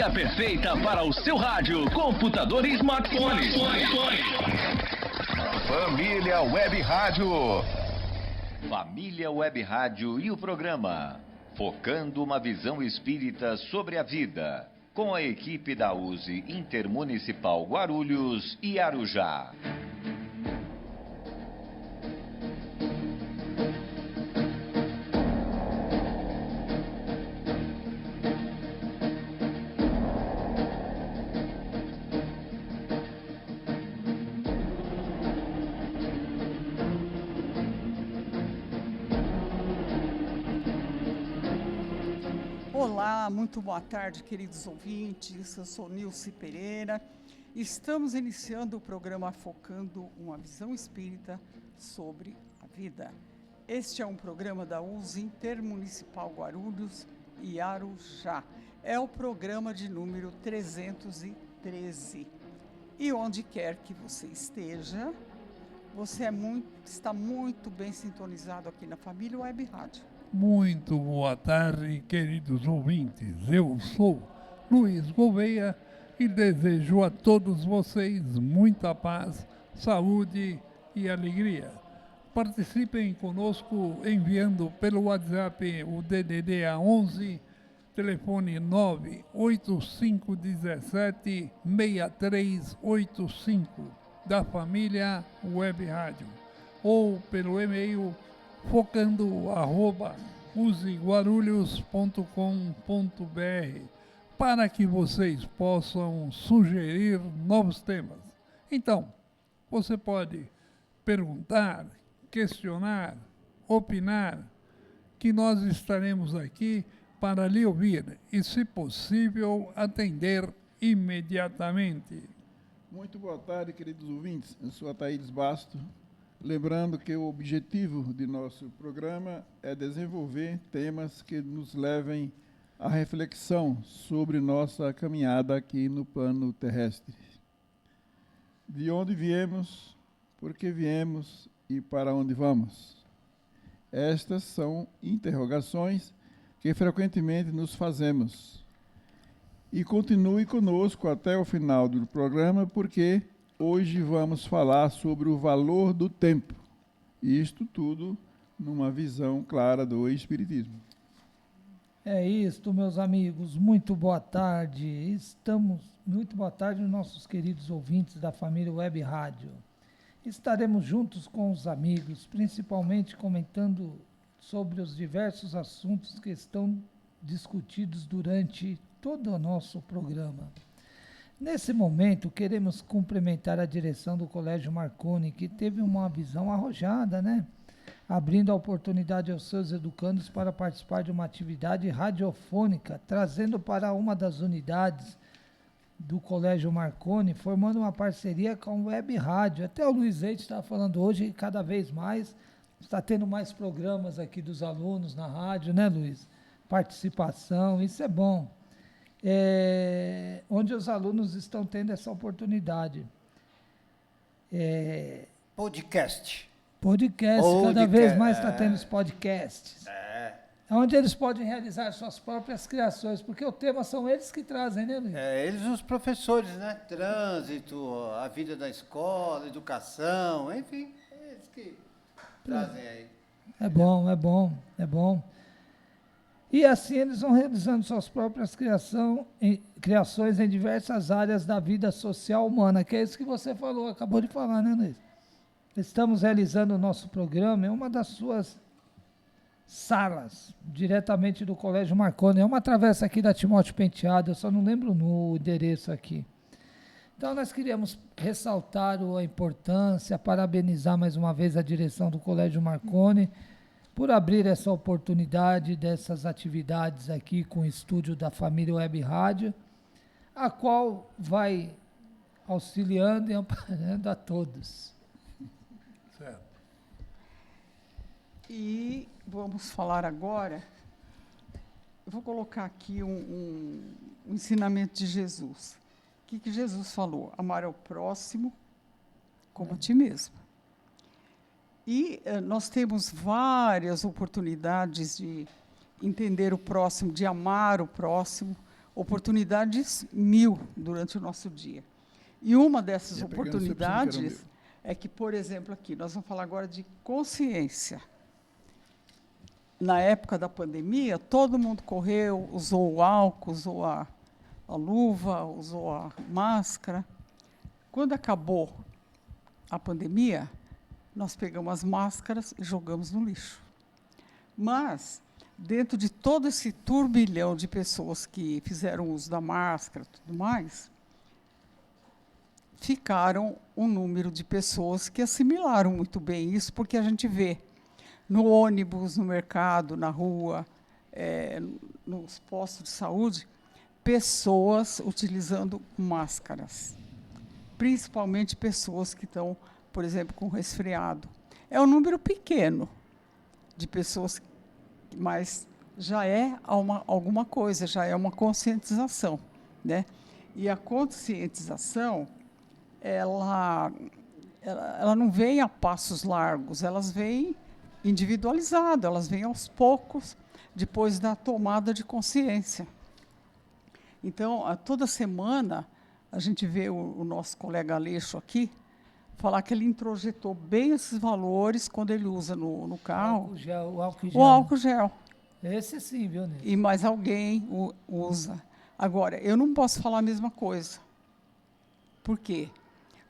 companhia perfeita para o seu rádio, computador e smartphone. Família Web Rádio. Família Web Rádio e o programa Focando uma Visão Espírita sobre a Vida, com a equipe da USE Intermunicipal Guarulhos e Arujá. Olá, muito boa tarde, queridos ouvintes. Eu sou Nilce Pereira. Estamos iniciando o programa Focando uma Visão Espírita sobre a Vida. Este é um programa da USE Intermunicipal Guarulhos e Arujá. É o programa de número 313. E onde quer que você esteja, você está muito bem sintonizado aqui na Família Web Rádio. Muito boa tarde, queridos ouvintes. Eu sou Luiz Gouveia e desejo a todos vocês muita paz, saúde e alegria. Participem conosco enviando pelo WhatsApp o DDD 11, telefone 98517-6385 da Família Web Rádio, ou pelo e-mail focando@useguarulhos.com.br, para que vocês possam sugerir novos temas. Então, você pode perguntar, questionar, opinar, que nós estaremos aqui para lhe ouvir e, se possível, atender imediatamente. Muito boa tarde, queridos ouvintes. Eu sou Ataídes Basto. Lembrando que o objetivo de nosso programa é desenvolver temas que nos levem à reflexão sobre nossa caminhada aqui no plano terrestre. De onde viemos, por que viemos e para onde vamos? Estas são interrogações que frequentemente nos fazemos. E continue conosco até o final do programa, porque hoje vamos falar sobre o valor do tempo. Isto tudo numa visão clara do Espiritismo. É isto, meus amigos. Muito boa tarde. Muito boa tarde, nossos queridos ouvintes da Família Web Rádio. Estaremos juntos com os amigos, principalmente comentando sobre os diversos assuntos que estão discutidos durante todo o nosso programa. Nesse momento, queremos cumprimentar a direção do Colégio Marconi, que teve uma visão arrojada, né? Abrindo a oportunidade aos seus educandos para participar de uma atividade radiofônica, trazendo para uma das unidades do Colégio Marconi, formando uma parceria com a Web Rádio. Até o Luiz Eite estava falando hoje, cada vez mais, está tendo mais programas aqui dos alunos na rádio, né, Luiz? Participação, isso é bom. Onde os alunos estão tendo essa oportunidade. Podcast, cada vez mais está tendo os podcasts. Onde eles podem realizar suas próprias criações, porque o tema são eles que trazem, né, Luiz? Eles os professores, né? Trânsito, a vida da escola, educação, enfim, eles que trazem aí. É bom. E assim eles vão realizando suas próprias criações em diversas áreas da vida social humana, que é isso que você falou, acabou de falar, né, Luiz? Estamos realizando o nosso programa em uma das suas salas, diretamente do Colégio Marconi. É uma travessa aqui da Timóteo Penteado, eu só não lembro no endereço aqui. Então nós queríamos ressaltar a importância, parabenizar mais uma vez a direção do Colégio Marconi, por abrir essa oportunidade dessas atividades aqui com o estúdio da Família Web Rádio, a qual vai auxiliando e amparando a todos. Certo. E vamos falar agora, eu vou colocar aqui um ensinamento de Jesus. O que Jesus falou? Amar ao próximo como a ti mesmo. E nós temos várias oportunidades de entender o próximo, de amar o próximo. oportunidades 1000 durante o nosso dia. E uma dessas Ia pegando oportunidades é que, por exemplo, aqui, nós vamos falar agora de consciência. Na época da pandemia, todo mundo correu, usou o álcool, usou a luva, usou a máscara. Quando acabou a pandemia, nós pegamos as máscaras e jogamos no lixo. Mas, dentro de todo esse turbilhão de pessoas que fizeram uso da máscara e tudo mais, ficaram um número de pessoas que assimilaram muito bem isso, porque a gente vê no ônibus, no mercado, na rua, nos postos de saúde, pessoas utilizando máscaras. Principalmente pessoas que estão, por exemplo, com resfriado. É um número pequeno de pessoas, mas já é alguma coisa, já é uma conscientização, né? E a conscientização, ela não vem a passos largos, elas vêm individualizadas, elas vêm aos poucos, depois da tomada de consciência. Então, toda semana, a gente vê o nosso colega Aleixo aqui, falar que ele introjetou bem esses valores quando ele usa no carro. O álcool gel. O álcool gel. Esse sim, viu, Nilson? E mais alguém usa. Agora, eu não posso falar a mesma coisa. Por quê?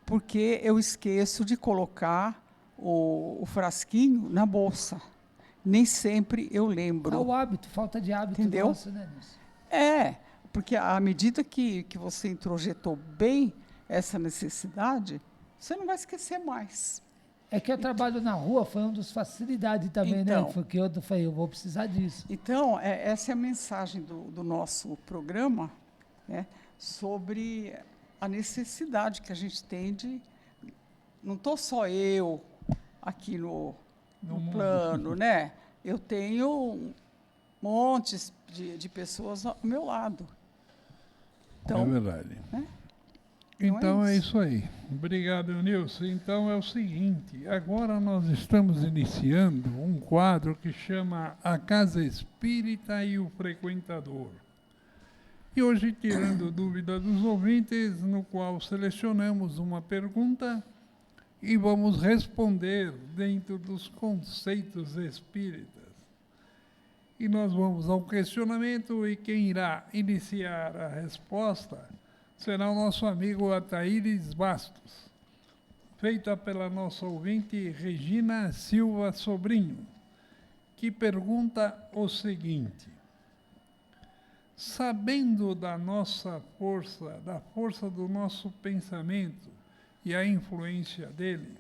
Porque eu esqueço de colocar o frasquinho na bolsa. Nem sempre eu lembro. É o hábito, falta de hábito. Entendeu? Nosso, né, Nilson? Porque à medida que você introjetou bem essa necessidade, você não vai esquecer mais. É que eu trabalho na rua, foi uma das facilidades também, Então, né? Porque eu falei, eu vou precisar disso. Então, essa é a mensagem do nosso programa, né, sobre a necessidade que a gente tem de... Não estou só eu aqui no plano, né? Eu tenho montes de pessoas ao meu lado. Então, é verdade. Né? Então é isso aí. Obrigado, Nilson. Então é o seguinte, agora nós estamos iniciando um quadro que chama A Casa Espírita e o Frequentador. E hoje, tirando dúvida dos ouvintes, no qual selecionamos uma pergunta e vamos responder dentro dos conceitos espíritas. E nós vamos ao questionamento e quem irá iniciar a resposta será o nosso amigo Ataídes Bastos, feita pela nossa ouvinte Regina Silva Sobrinho, que pergunta o seguinte: sabendo da nossa força, da força do nosso pensamento e a influência dele,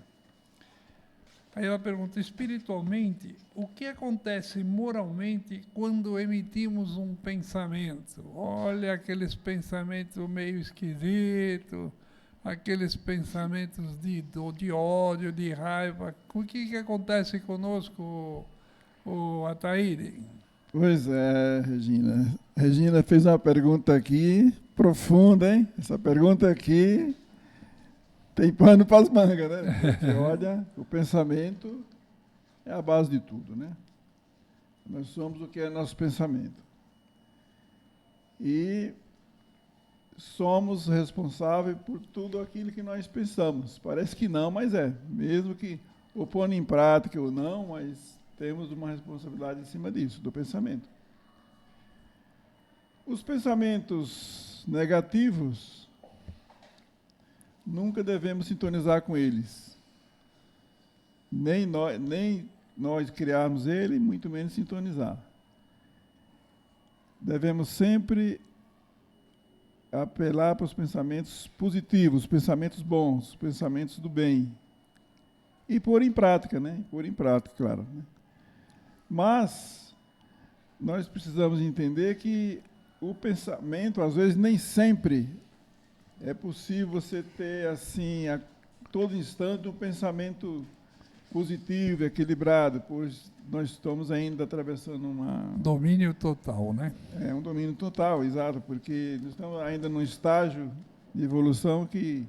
aí ela pergunta, espiritualmente, o que acontece moralmente quando emitimos um pensamento? Olha, aqueles pensamentos meio esquisitos, aqueles pensamentos de ódio, de raiva. O que acontece conosco, o Ataíde? Pois é, Regina. Regina fez uma pergunta aqui profunda, hein? Essa pergunta aqui tem pano para as mangas, né? Porque, olha, o pensamento é a base de tudo, né? Nós somos o que é nosso pensamento. E somos responsáveis por tudo aquilo que nós pensamos. Parece que não, mas é. Mesmo que o pondo em prática ou não, mas temos uma responsabilidade em cima disso, do pensamento. Os pensamentos negativos, nunca devemos sintonizar com eles. Nem nós criarmos ele, muito menos sintonizar. Devemos sempre apelar para os pensamentos positivos, pensamentos bons, pensamentos do bem. E pôr em prática, né? Pôr em prática, claro. Né? Mas nós precisamos entender que o pensamento, às vezes, nem sempre é possível você ter, assim, a todo instante, um pensamento positivo, equilibrado, pois nós estamos ainda atravessando domínio total, né? É um domínio total, exato, porque nós estamos ainda num estágio de evolução que,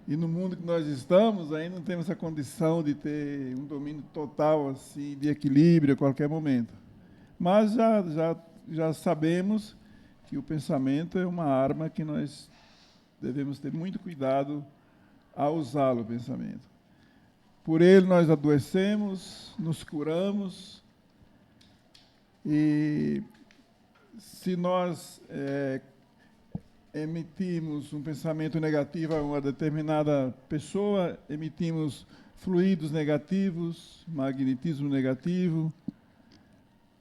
e no mundo que nós estamos, ainda não temos essa condição de ter um domínio total, assim, de equilíbrio a qualquer momento. Mas já sabemos que o pensamento é uma arma que nós devemos ter muito cuidado a usá-lo, o pensamento. Por ele nós adoecemos, nos curamos, e se nós emitimos um pensamento negativo a uma determinada pessoa, emitimos fluidos negativos, magnetismo negativo,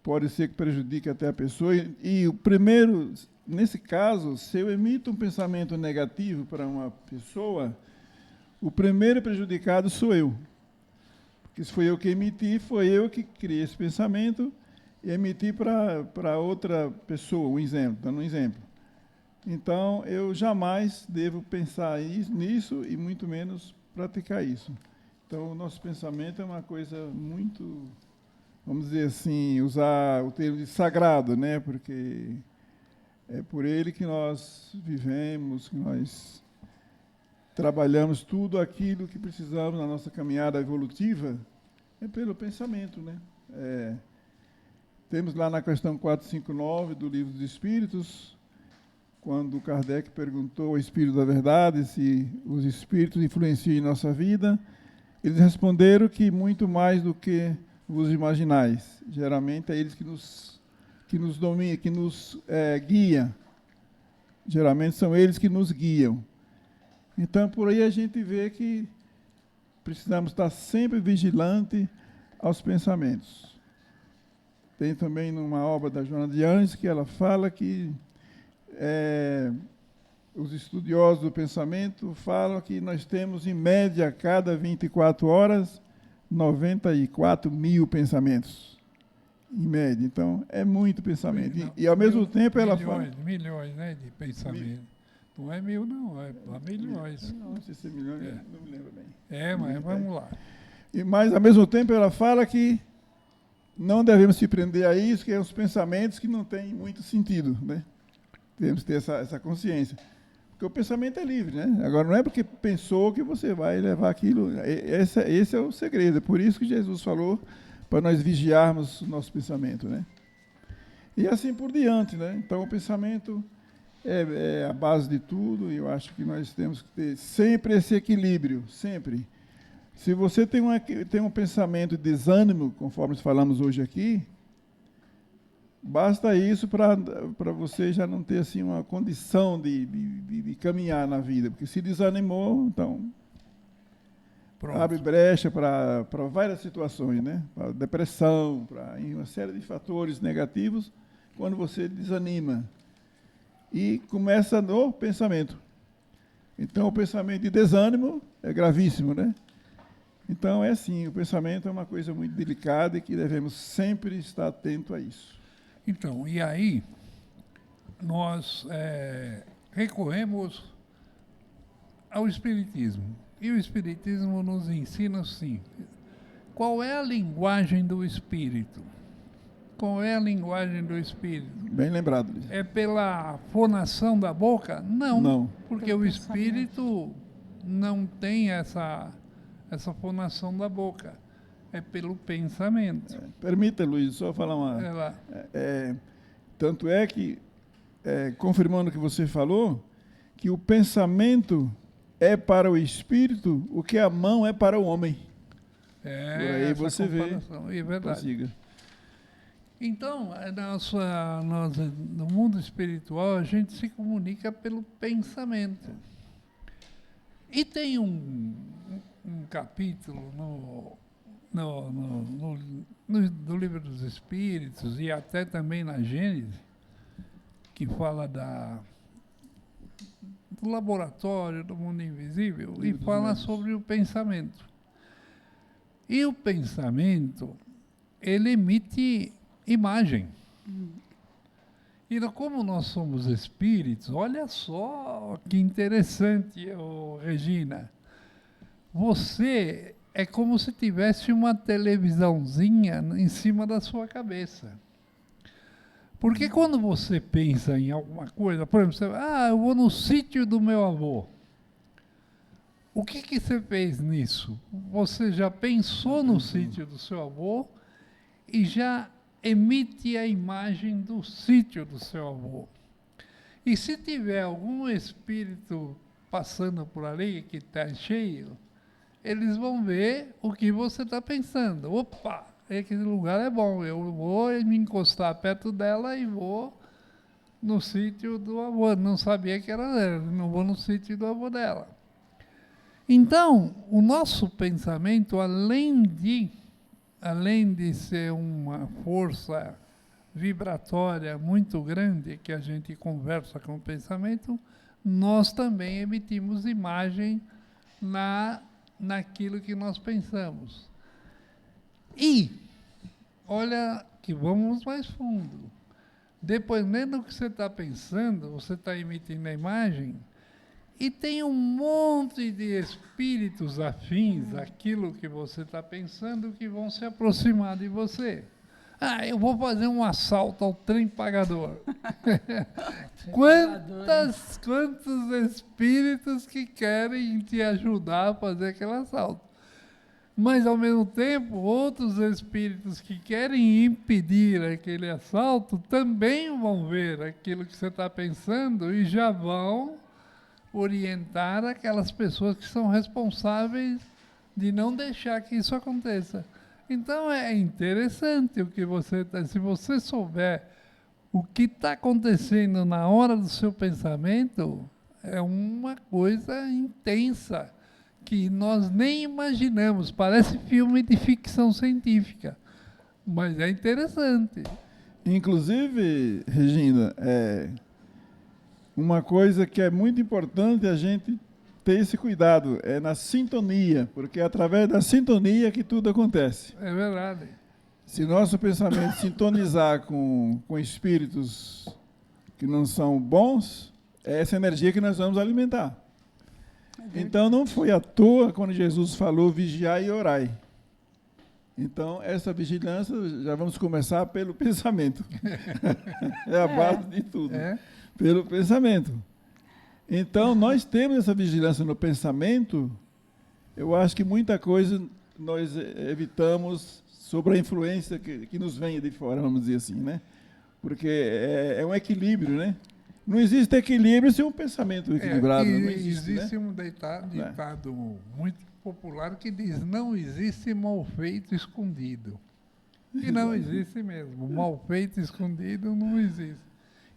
pode ser que prejudique até a pessoa. E o primeiro, nesse caso, se eu emito um pensamento negativo para uma pessoa, o primeiro prejudicado sou eu. Porque se foi eu que emiti, foi eu que criei esse pensamento e emiti para outra pessoa, dando um exemplo. Então, eu jamais devo pensar nisso e muito menos praticar isso. Então, o nosso pensamento é uma coisa muito, vamos dizer assim, usar o termo de sagrado, né? Porque é por ele que nós vivemos, que nós trabalhamos tudo aquilo que precisamos na nossa caminhada evolutiva, é pelo pensamento, né? Temos lá na questão 459 do Livro dos Espíritos, quando Kardec perguntou ao Espírito da Verdade se os espíritos influenciam em nossa vida, eles responderam que muito mais do que vos imaginais. Geralmente é eles que nos dominam, que nos guiam. Geralmente são eles que nos guiam. Então, por aí a gente vê que precisamos estar sempre vigilantes aos pensamentos. Tem também numa obra da Joana de Anjos que ela fala que os estudiosos do pensamento falam que nós temos, em média, a cada 24 horas, 94 mil pensamentos. Em média. Então, é muito pensamento. E ao mesmo tempo, ela fala... Milhões, né, de pensamentos. Não é mil, não, é milhões. Não sei se é milhões, não me lembro bem. Mas vamos lá. Mas, ao mesmo tempo, ela fala que não devemos se prender a isso, que é os pensamentos que não têm muito sentido, né? Devemos ter essa consciência. Porque o pensamento é livre, né? Agora, não é porque pensou que você vai levar aquilo. Esse é o segredo. É por isso que Jesus falou para nós vigiarmos o nosso pensamento, né? E assim por diante, né? Então, o pensamento é a base de tudo, e eu acho que nós temos que ter sempre esse equilíbrio, sempre. Se você tem um pensamento de desânimo, conforme falamos hoje aqui, basta isso para você já não ter assim, uma condição de caminhar na vida. Porque se desanimou, então abre brecha para várias situações, né? Para depressão, para uma série de fatores negativos, quando você desanima. E começa no pensamento. Então, o pensamento de desânimo é gravíssimo, né? Então, é assim, o pensamento é uma coisa muito delicada e que devemos sempre estar atento a isso. Então, e aí, nós recorremos ao Espiritismo. E o Espiritismo nos ensina, sim, qual é a linguagem do Espírito. Qual é a linguagem do Espírito? Bem lembrado. É pela fonação da boca? Não. Não. Porque o Espírito não tem essa fonação da boca. É pelo pensamento. Permita, Luiz, só falar uma... tanto é que, confirmando o que você falou, que o pensamento é para o Espírito o que a mão é para o homem. Por aí você vê. É verdade. Prossiga. Então, no mundo espiritual, a gente se comunica pelo pensamento. E tem um capítulo no Livro dos Espíritos, e até também na Gênese, que fala do laboratório, do mundo invisível, e fala sobre o pensamento. E o pensamento, ele emite imagem. E como nós somos espíritos, olha só que interessante, Regina. Você é como se tivesse uma televisãozinha em cima da sua cabeça. Porque quando você pensa em alguma coisa, por exemplo, eu vou no sítio do meu avô. O que você fez nisso? Você já pensou no sítio do seu avô e já emite a imagem do sítio do seu avô. E se tiver algum espírito passando por ali que está cheio, eles vão ver o que você está pensando. Opa, aquele lugar é bom, eu vou me encostar perto dela e vou no sítio do avô. Não sabia que era dela, não vou no sítio do avô dela. Então, o nosso pensamento, além de ser uma força vibratória muito grande, que a gente conversa com o pensamento, nós também emitimos imagem naquilo que nós pensamos. E, olha que vamos mais fundo. Dependendo do que você está pensando, você está emitindo a imagem, e tem um monte de espíritos afins àquilo que você está pensando que vão se aproximar de você. Ah, eu vou fazer um assalto ao trem pagador. Quantos espíritos que querem te ajudar a fazer aquele assalto? Mas, ao mesmo tempo, outros espíritos que querem impedir aquele assalto também vão ver aquilo que você está pensando e já vão orientar aquelas pessoas que são responsáveis de não deixar que isso aconteça. Então, é interessante o que se você souber o que está acontecendo na hora do seu pensamento, é uma coisa intensa, que nós nem imaginamos. Parece filme de ficção científica, mas é interessante. Inclusive, Regina, uma coisa que é muito importante a gente ter esse cuidado, é na sintonia, porque é através da sintonia que tudo acontece. É verdade. Se nosso pensamento sintonizar com espíritos que não são bons, é essa energia que nós vamos alimentar. Então, não foi à toa quando Jesus falou vigiai e orai. Então, essa vigilância, já vamos começar pelo pensamento. É a base de tudo. Pelo pensamento. Então, nós temos essa vigilância no pensamento. Eu acho que muita coisa nós evitamos sobre a influência que nos vem de fora, vamos dizer assim, né? Porque é um equilíbrio, né? Não existe equilíbrio sem um pensamento equilibrado. Não existe, né? Um ditado muito popular que diz: não existe mal feito escondido. E não existe mesmo. Mal feito escondido não existe.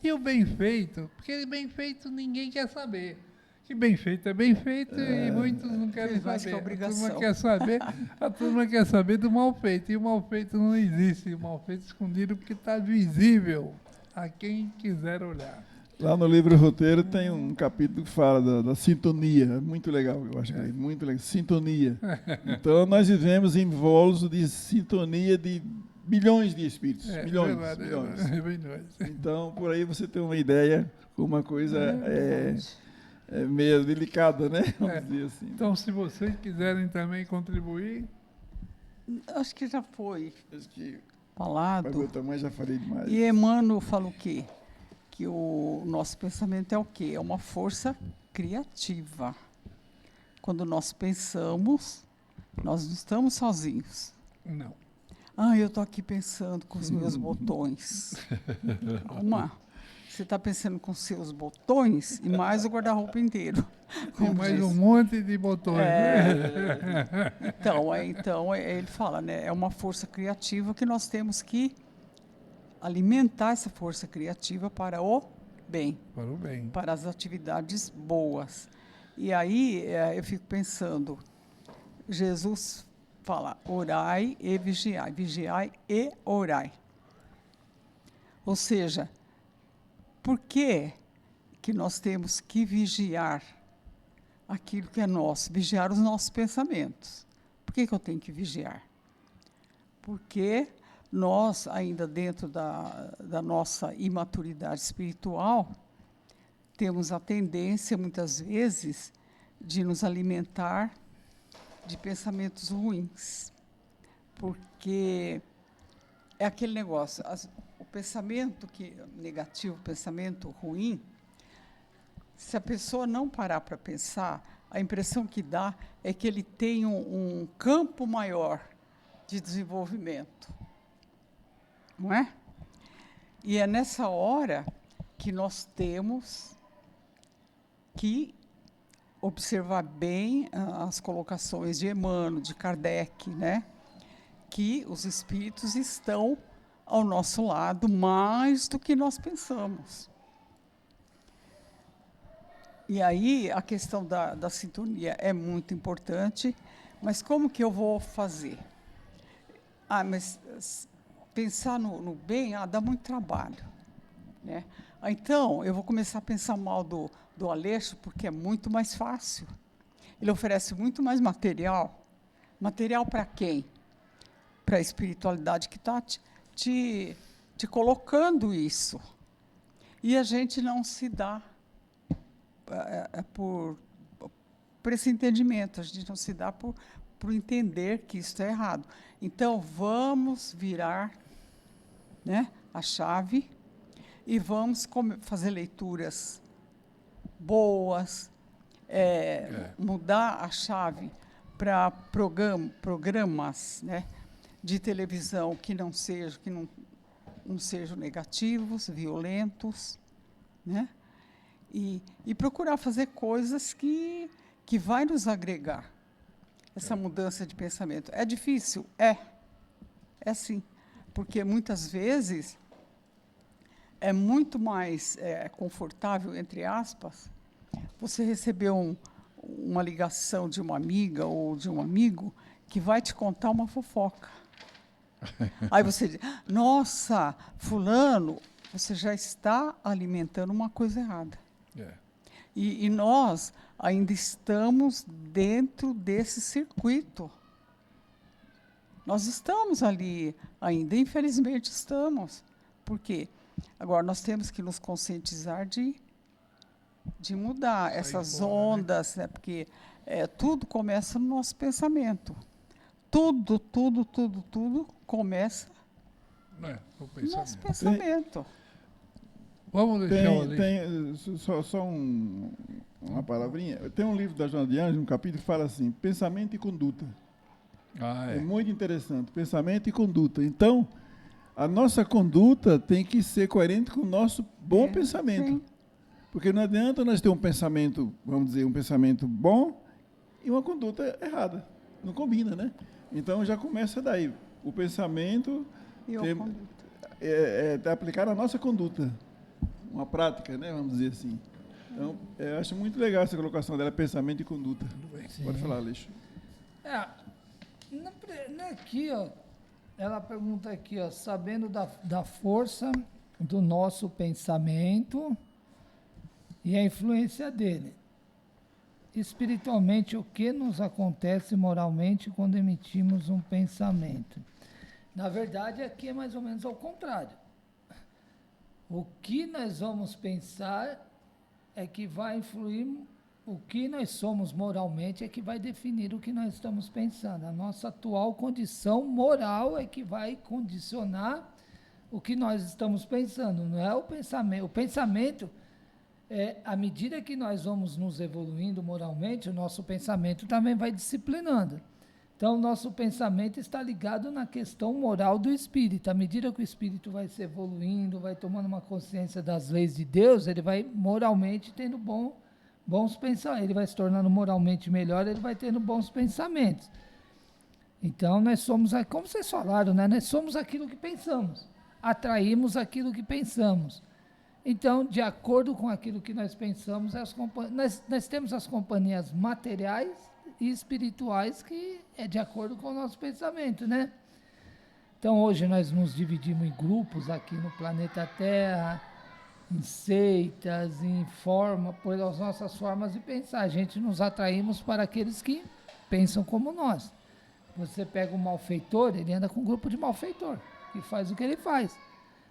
E o bem feito? Porque bem feito ninguém quer saber. Que bem feito é bem feito e muitos não querem saber. A turma quer saber do mal feito. E o mal feito não existe. O mal feito escondido porque está visível a quem quiser olhar. Lá no livro Roteiro tem um capítulo que fala da sintonia. É muito legal, eu acho que é muito legal. Sintonia. Então, nós vivemos envoltos de sintonia de milhões de espíritos. Milhões. Então, por aí você tem uma ideia, uma coisa meio delicada, né? Vamos dizer assim. Então, se vocês quiserem também contribuir... Acho que já foi falado. Mas eu também já falei demais. E Emmanuel fala o quê? Que o nosso pensamento é o quê? É uma força criativa. Quando nós pensamos, nós não estamos sozinhos. Não. Eu estou aqui pensando com os meus botões. Calma. Você está pensando com seus botões e mais o guarda-roupa inteiro. E mais um monte de botões. Então, ele fala, né? É uma força criativa que nós temos que alimentar essa força criativa para o bem. Para o bem. Para as atividades boas. E aí eu fico pensando, Jesus fala, orai e vigiai. Vigiai e orai. Ou seja, por que nós temos que vigiar aquilo que é nosso? Vigiar os nossos pensamentos. Por que eu tenho que vigiar? Porque nós, ainda dentro da nossa imaturidade espiritual, temos a tendência, muitas vezes, de nos alimentar de pensamentos ruins. Porque é aquele negócio, o pensamento negativo, o pensamento ruim, se a pessoa não parar para pensar, a impressão que dá é que ele tem um campo maior de desenvolvimento. Não é? E é nessa hora que nós temos que observar bem as colocações de Emmanuel, de Kardec, né? Que os espíritos estão ao nosso lado mais do que nós pensamos. E aí a questão da sintonia é muito importante, mas como que eu vou fazer? Mas pensar no bem dá muito trabalho, né? Então, eu vou começar a pensar mal do Aleixo, porque é muito mais fácil. Ele oferece muito mais material. Material para quem? Para a espiritualidade que está te colocando isso. E a gente não se dá por esse entendimento, a gente não se dá por entender que isso é errado. Então, vamos virar, né, a chave e vamos fazer leituras boas, mudar a chave para programas, né, de televisão que não sejam negativos, violentos, né, e procurar fazer coisas que vai nos agregar essa mudança de pensamento. É difícil? É sim, porque muitas vezes é muito mais confortável, entre aspas, você receber uma ligação de uma amiga ou de um amigo que vai te contar uma fofoca. Aí você diz, nossa, fulano, você já está alimentando uma coisa errada. E nós ainda estamos dentro desse circuito. Nós estamos ali ainda, infelizmente estamos. Por quê? Agora, nós temos que nos conscientizar de mudar essas ondas, né? Porque tudo começa no nosso pensamento. Tudo começa no nosso pensamento. Vamos deixar só uma palavrinha. Tem um livro da Joana de Anjos, um capítulo que fala assim, pensamento e conduta. É muito interessante, pensamento e conduta. Então, a nossa conduta tem que ser coerente com o nosso bom pensamento. Sim. Porque não adianta nós ter um pensamento, vamos dizer, um pensamento bom e uma conduta errada. Não combina, né? Então, já começa daí. O pensamento é aplicar a nossa conduta. Uma prática, né? Vamos dizer assim. Então, eu acho muito legal essa colocação dela, pensamento e conduta. Pode falar, Aleixo. Aqui, ó, ela pergunta aqui, ó, sabendo da força do nosso pensamento e a influência dele. Espiritualmente, o que nos acontece moralmente quando emitimos um pensamento? Na verdade, aqui é mais ou menos ao contrário. O que nós vamos pensar é que vai influir, o que nós somos moralmente é que vai definir o que nós estamos pensando. A nossa atual condição moral é que vai condicionar o que nós estamos pensando, não é o pensamento. O pensamento, à medida que nós vamos nos evoluindo moralmente, o nosso pensamento também vai disciplinando. Então, o nosso pensamento está ligado na questão moral do espírito. À medida que o espírito vai se evoluindo, vai tomando uma consciência das leis de Deus, ele vai moralmente tendo bons pensamentos. Ele vai se tornando moralmente melhor, ele vai tendo bons pensamentos. Então, nós somos, como vocês falaram, né? Nós somos aquilo que pensamos. Atraímos aquilo que pensamos. Então, de acordo com aquilo que nós pensamos, nós temos as companhias materiais e espirituais que é de acordo com o nosso pensamento, né? Então, hoje nós nos dividimos em grupos aqui no planeta Terra, em seitas, pelas nossas formas de pensar. A gente nos atraímos para aqueles que pensam como nós. Você pega um malfeitor, ele anda com um grupo de malfeitor, que faz o que ele faz.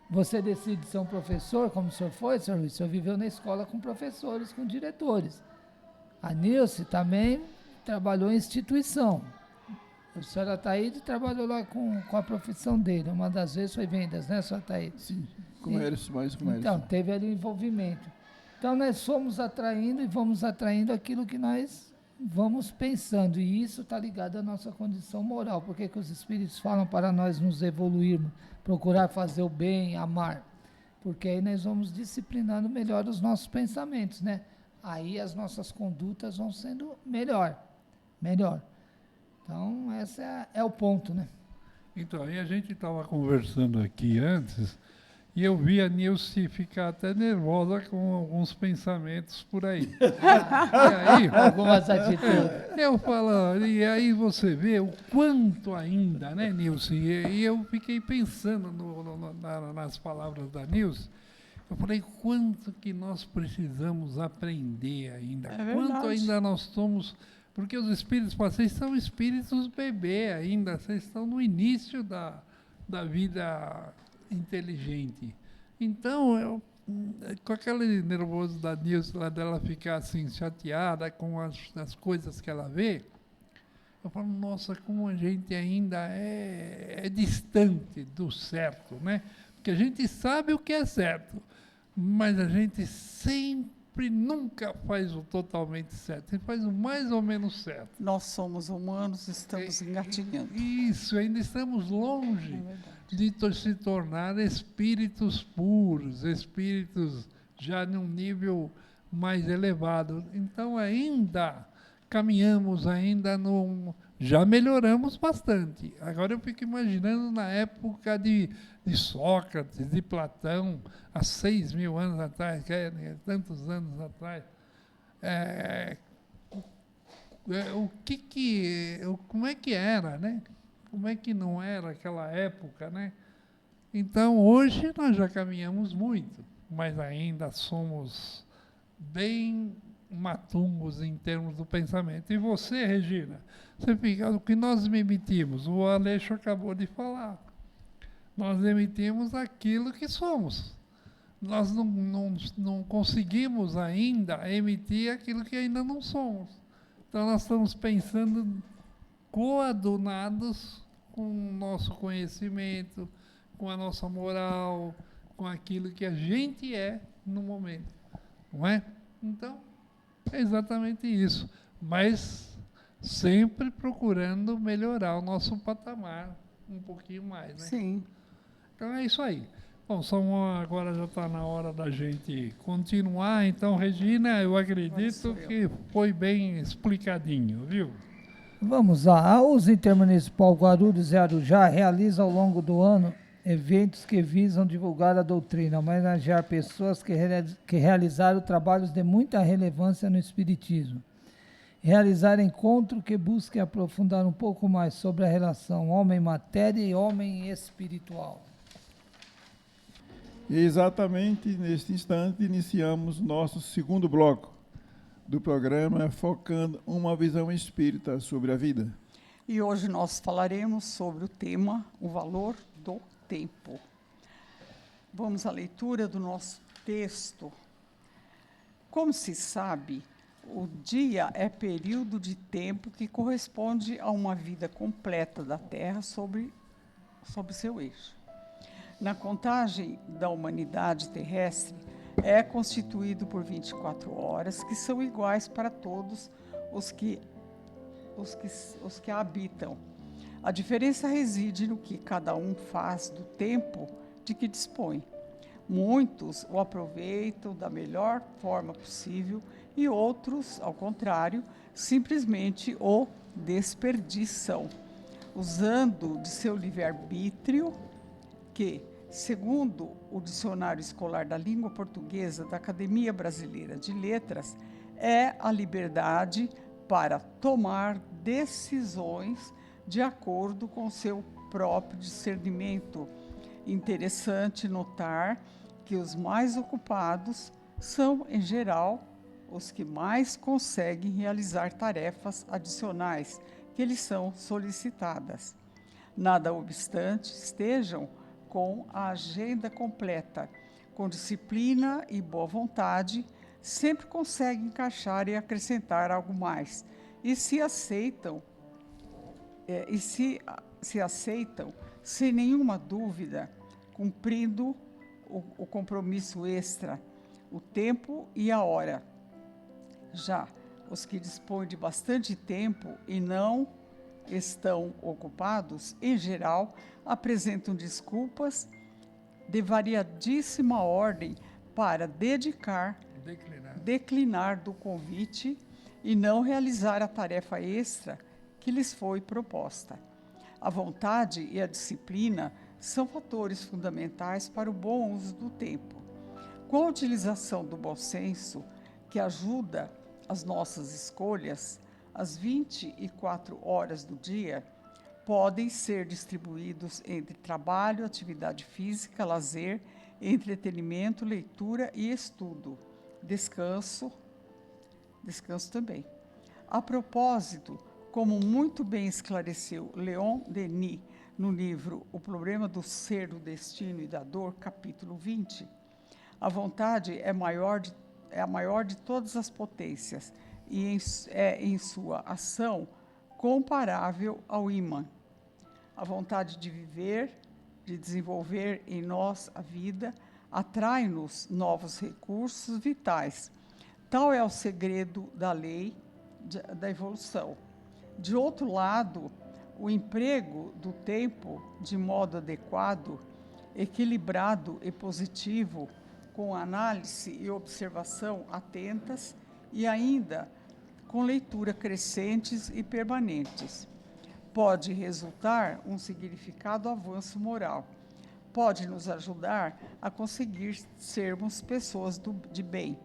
Você decide ser um professor, como o senhor foi, senhor Luiz, o senhor viveu na escola com professores, com diretores. A Nilce também trabalhou em instituição. O senhor Ataíde trabalhou lá com a profissão dele. Uma das vezes foi vendas, né, senhor Ataíde? Sim, comércio, mais comércio. Então, teve ali o envolvimento. Então, nós fomos atraindo e vamos atraindo aquilo que nós vamos pensando. E isso está ligado à nossa condição moral. Porque que os espíritos falam para nós nos evoluirmos, procurar fazer o bem, amar. porque aí nós vamos disciplinando melhor os nossos pensamentos, né? Aí as nossas condutas vão sendo melhor. Então, esse é o ponto, né? Então, aí a gente estava conversando aqui antes, e eu vi a Nilce ficar até nervosa com alguns pensamentos por aí. E aí, Algumas atitudes. eu falo, e aí você vê o quanto ainda, né, Nilce? E eu fiquei pensando nas palavras da Nilce. Eu falei, quanto que nós precisamos aprender ainda. É Quanto verdade. ainda nós somos. Porque os espíritos, vocês são espíritos bebê ainda, vocês estão no início da vida inteligente. Então, com aquele nervoso da Nilce, lá dela ficar assim, chateada com as coisas que ela vê, eu falo, nossa, como a gente ainda é distante do certo, né? Porque a gente sabe o que é certo, mas a gente sempre, nunca faz o totalmente certo, a gente faz o mais ou menos certo. Nós somos humanos, estamos engatinhando. Isso, ainda estamos longe de se tornar espíritos puros, espíritos já num nível mais elevado. Então ainda caminhamos, já melhoramos bastante. Agora eu fico imaginando na época de Sócrates, de Platão, há 6.000 anos atrás, tantos anos atrás. Como é que era, né? Como é que não era aquela época, né? Então, hoje nós já caminhamos muito, mas ainda somos bem matungos em termos do pensamento. E você, Regina, você fica, o que nós emitimos? O Aleixo acabou de falar. Nós emitimos aquilo que somos. Nós não conseguimos ainda emitir aquilo que ainda não somos. Então, nós estamos pensando coadunados com o nosso conhecimento, com a nossa moral, com aquilo que a gente é no momento. Não é? Então, é exatamente isso. Mas sempre procurando melhorar o nosso patamar um pouquinho mais, né? Sim. Então, é isso aí. Bom, agora já está na hora da gente continuar. Então, Regina, eu acredito que foi bem explicadinho, viu? Vamos lá. A USE Intermunicipal Guarulhos e Arujá realiza ao longo do ano eventos que visam divulgar a doutrina, homenagear pessoas que realizaram trabalhos de muita relevância no Espiritismo. Realizar encontro que busque aprofundar um pouco mais sobre a relação homem-matéria e homem espiritual. Exatamente neste instante iniciamos nosso segundo bloco do programa, focando uma visão espírita sobre a vida. E hoje nós falaremos sobre o tema, o valor do tempo. Vamos à leitura do nosso texto. Como se sabe, o dia é período de tempo que corresponde a uma vida completa da Terra sobre seu eixo. Na contagem da humanidade terrestre, é constituído por 24 horas, que são iguais para todos os que a habitam. A diferença reside no que cada um faz do tempo de que dispõe. Muitos o aproveitam da melhor forma possível e outros, ao contrário, simplesmente o desperdiçam, usando de seu livre-arbítrio, que, segundo o Dicionário Escolar da Língua Portuguesa da Academia Brasileira de Letras, é a liberdade para tomar decisões de acordo com seu próprio discernimento. Interessante notar que os mais ocupados são, em geral, os que mais conseguem realizar tarefas adicionais que lhes são solicitadas. Nada obstante, estejam com a agenda completa, com disciplina e boa vontade, sempre conseguem encaixar e acrescentar algo mais. E se aceitam, sem nenhuma dúvida, cumprindo o compromisso extra, o tempo e a hora. Já os que dispõem de bastante tempo e não estão ocupados, em geral, apresentam desculpas de variadíssima ordem para declinar do convite e não realizar a tarefa extra que lhes foi proposta. A vontade e a disciplina são fatores fundamentais para o bom uso do tempo. Com a utilização do bom senso, que ajuda as nossas escolhas, as 24 horas do dia podem ser distribuídos entre trabalho, atividade física, lazer, entretenimento, leitura e estudo. Descanso também. A propósito, como muito bem esclareceu Leon Denis no livro O Problema do Ser, do Destino e da Dor, capítulo 20, a vontade é a maior de todas as potências e é em sua ação comparável ao ímã. A vontade de viver, de desenvolver em nós a vida, atrai-nos novos recursos vitais. Tal é o segredo da lei da evolução. De outro lado, o emprego do tempo de modo adequado, equilibrado e positivo, com análise e observação atentas e ainda com leitura crescentes e permanentes, pode resultar um significado avanço moral. Pode nos ajudar a conseguir sermos pessoas de bem,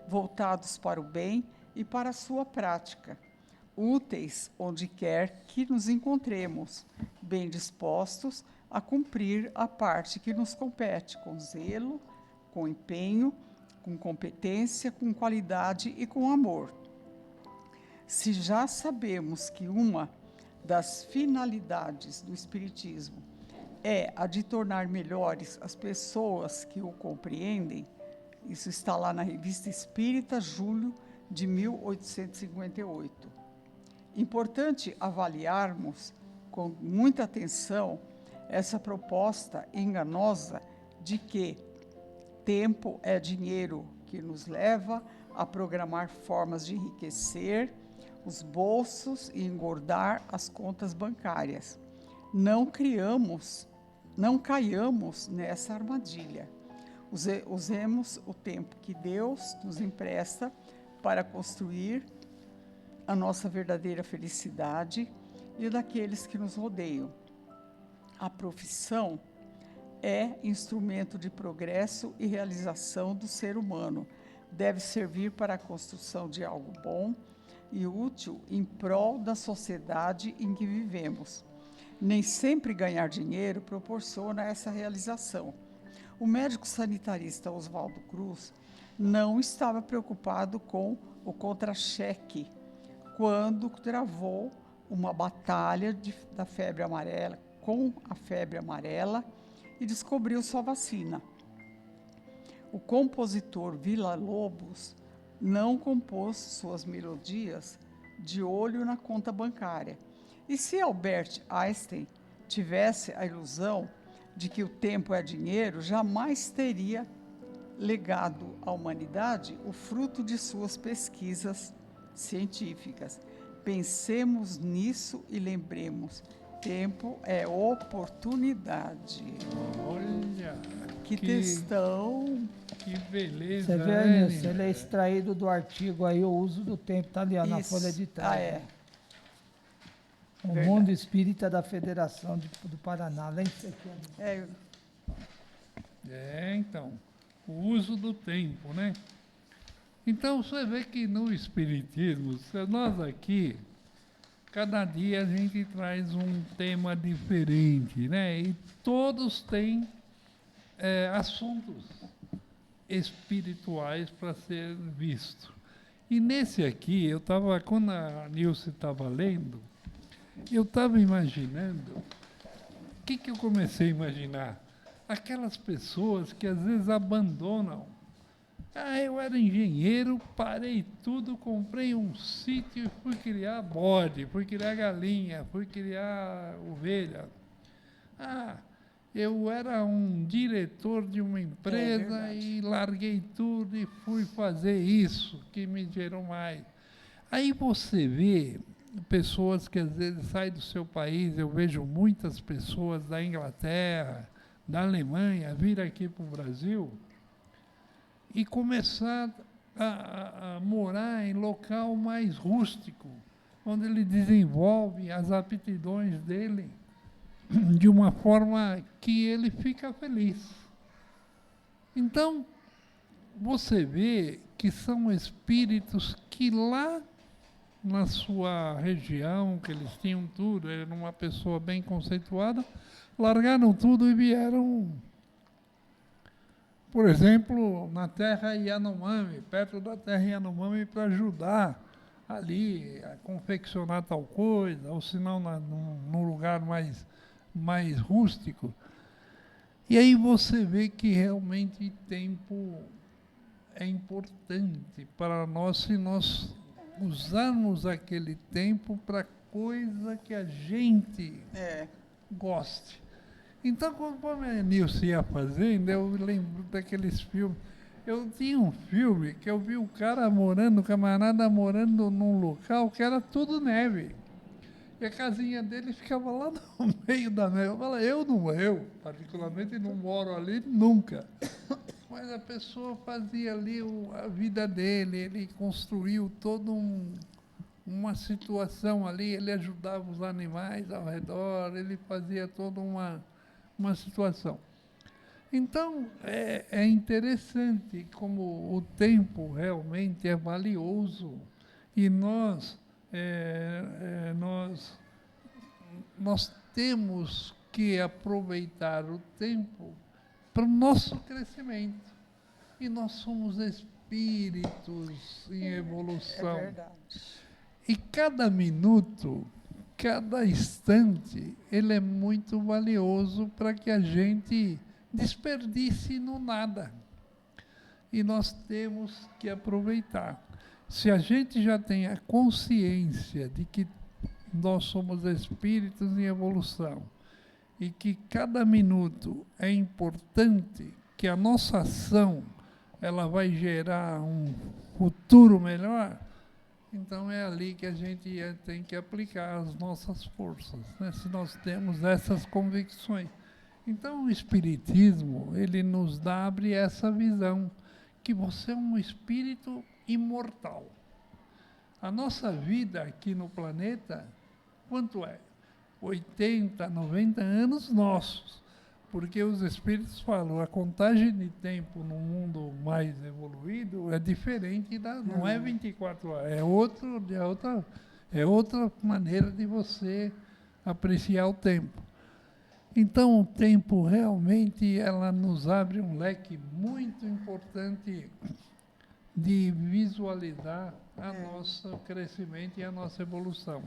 voltados para o bem e para a sua prática, úteis onde quer que nos encontremos, bem dispostos a cumprir a parte que nos compete, com zelo, com empenho, com competência, com qualidade e com amor. Se já sabemos que uma das finalidades do Espiritismo é a de tornar melhores as pessoas que o compreendem, isso está lá na Revista Espírita, julho de 1858. Importante avaliarmos com muita atenção essa proposta enganosa de que tempo é dinheiro, que nos leva a programar formas de enriquecer os bolsos e engordar as contas bancárias. Não caiamos nessa armadilha. Usemos o tempo que Deus nos empresta para construir a nossa verdadeira felicidade e daqueles que nos rodeiam. A profissão é instrumento de progresso e realização do ser humano. Deve servir para a construção de algo bom e útil em prol da sociedade em que vivemos. Nem sempre ganhar dinheiro proporciona essa realização. O médico sanitarista Oswaldo Cruz não estava preocupado com o contra-cheque quando travou uma batalha da febre amarela, com a febre amarela, e descobriu sua vacina. O compositor Villa-Lobos não compôs suas melodias de olho na conta bancária. E se Albert Einstein tivesse a ilusão de que o tempo é dinheiro, jamais teria legado à humanidade o fruto de suas pesquisas científicas. Pensemos nisso e lembremos: tempo é oportunidade. Olha, que textão! Que beleza, Você vê, né? Nilson, ele é extraído do artigo aí, o uso do tempo, está ali ó, na folha de trás. É. O Verdade. Mundo Espírita da Federação do Paraná. Além disso aqui, Então, o uso do tempo, né? Então, você vê que no Espiritismo, nós aqui, cada dia a gente traz um tema diferente, né? E todos têm assuntos espirituais para ser visto. E nesse aqui, quando a Nilce estava lendo, eu estava imaginando, o que eu comecei a imaginar? Aquelas pessoas que às vezes abandonam. Eu era engenheiro, parei tudo, comprei um sítio e fui criar bode, fui criar galinha, fui criar ovelha. Eu era um diretor de uma empresa e larguei tudo e fui fazer isso, que me gerou mais. Aí você vê pessoas que às vezes saem do seu país, eu vejo muitas pessoas da Inglaterra, da Alemanha vir aqui para o Brasil e começar a morar em local mais rústico, onde ele desenvolve as aptidões dele de uma forma que ele fica feliz. Então, você vê que são espíritos que lá na sua região, que eles tinham tudo, ele era uma pessoa bem conceituada, largaram tudo e vieram, por exemplo, na terra Yanomami, perto da terra Yanomami, para ajudar ali a confeccionar tal coisa, ou se não num lugar mais rústico. E aí você vê que realmente tempo é importante para nós, se nós usarmos aquele tempo para coisa que a gente goste. Então, conforme a Nilce ia fazendo, eu lembro daqueles filmes. Eu tinha um filme que eu vi o cara morando, o camarada morando num local que era tudo neve. E a casinha dele ficava lá no meio da neve. Eu particularmente não moro ali nunca. Mas a pessoa fazia ali a vida dele, ele construiu toda uma situação ali, ele ajudava os animais ao redor, ele fazia toda uma situação. Então, é interessante como o tempo realmente é valioso e nós temos que aproveitar o tempo para o nosso crescimento. E nós somos espíritos em evolução. É verdade. E cada minuto, cada instante, ele é muito valioso para que a gente desperdice no nada. E nós temos que aproveitar. Se a gente já tem a consciência de que nós somos espíritos em evolução e que cada minuto é importante, que a nossa ação ela vai gerar um futuro melhor, então é ali que a gente tem que aplicar as nossas forças, né? Se nós temos essas convicções. Então o Espiritismo, ele nos abre essa visão, que você é um espírito imortal. A nossa vida aqui no planeta, quanto é? 80, 90 anos nossos. Porque os espíritos falam, a contagem de tempo no mundo mais evoluído é diferente, não é 24 horas, é outra maneira de você apreciar o tempo. Então, o tempo realmente ela nos abre um leque muito importante de visualizar nosso crescimento e a nossa evolução.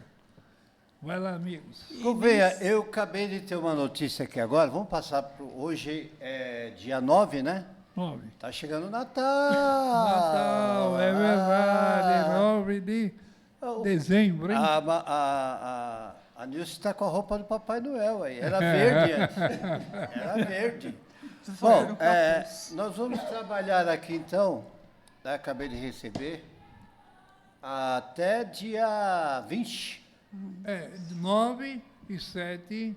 Vai lá, amigos. Gouveia, eu acabei de ter uma notícia aqui agora. Vamos passar para hoje, é dia 9, né? 9. Tá chegando o Natal. Natal, é verdade, 9 de dezembro, hein? A Nilce está com a roupa do Papai Noel aí. Era verde antes. Era verde. Bom, nós vamos trabalhar aqui então, acabei de receber, até dia 20. 9 e 7.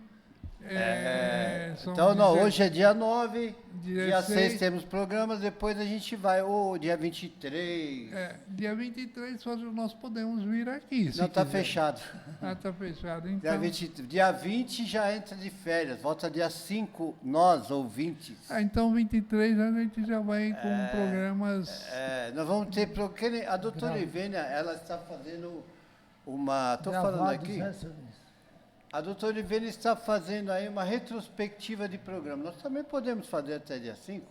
Então, não, hoje é dia 9, dia 16. 6 temos programas, depois a gente vai, dia 23. Dia 23 nós podemos vir aqui. Não, está fechado. Está fechado, então. Dia 20 já entra de férias, volta dia 5, nós, ouvintes. Então 23 a gente já vai com programas. Nós vamos ter, porque a doutora Ivênia, ela está fazendo uma. Estou falando aqui. A doutora Ivênia está fazendo aí uma retrospectiva de programa. Nós também podemos fazer até dia 5?